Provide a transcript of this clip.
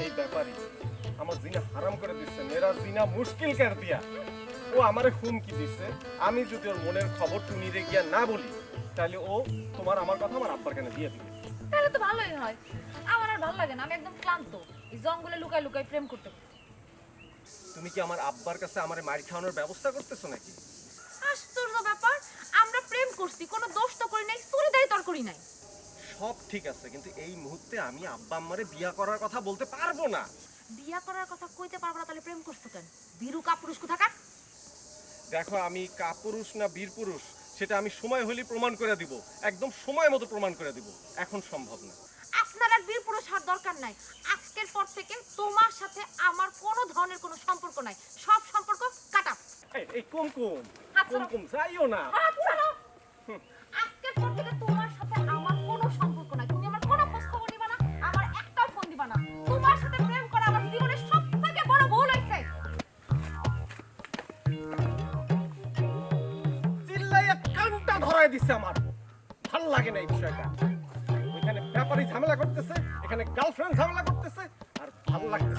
এই ব্যাপারই আমার জিনা হারাম করে দিচ্ছে, মেরা জিনা মুশকিল কর দিয়া। ও আমারে হুমকি দিচ্ছে, আমি যদি ওর মনের খবর টুনিরে গিয়া না বলি তাহলে ও তোমার আমার কথা আমার আব্বার কানে দিয়ে দিবে। তাহলে তো ভালোই হয়। আমার আর ভালো লাগে না, আমি একদম ক্লান্ত এই জঙ্গলে লুকাই লুকাই প্রেম করতে। তুমি কি আমার আব্বার কাছে আমারে মার খাওয়ানোর ব্যবস্থা করতেছো নাকি? আশ্চর্য ব্যাপার, আমরা প্রেম করছি, কোনো দোষ তো করি নাই, চুরিদারি তর করি নাই। সব ঠিক আছে, কিন্তু এই মুহূর্তে আমি আব্বা আম্মারে বিয়া করার কথা বলতে পারবো না। বিয়া করার কথা কইতে পারবো না তাহলে প্রেম করছো কেন? বীরু কাপুরুষ কোথাকার। দেখো, আমি কাপুরুষ না বীর পুরুষ সেটা আমি সময় হলেই প্রমাণ করে দিব, একদম সময় মতো প্রমাণ করে দিব, এখন সম্ভব না। আপনার আর বীর পুরুষ হওয়ার দরকার নাই। আজকের পর থেকে তোমার সাথে আমার কোনো ধরনের কোনো সম্পর্ক নাই, সব সম্পর্ক কাটা। এই কুমকুম, আচ্ছা। কুমকুম যাইও না। আজকের পর থেকে তোমার সাথে আমার কোনো সম্পর্ক নাই, তুমি আমার কোনো খোঁজ খবর নিবা না, আমার একটাও ফোন দিবা না। তোমার সাথে প্রেম করা আমার জীবনের সবথেকে বড় ভুল হয়েছে। চিল্লাইয়া কানটা ধরায় দিচ্ছে আমার, ভাল লাগে না এই বিষয়টা। ওইখানে ব্যাপারী ঝামেলা করতেছে, এখানে গার্লফ্রেন্ড ঝামেলা করতেছে, আর ভাল লাগতেছে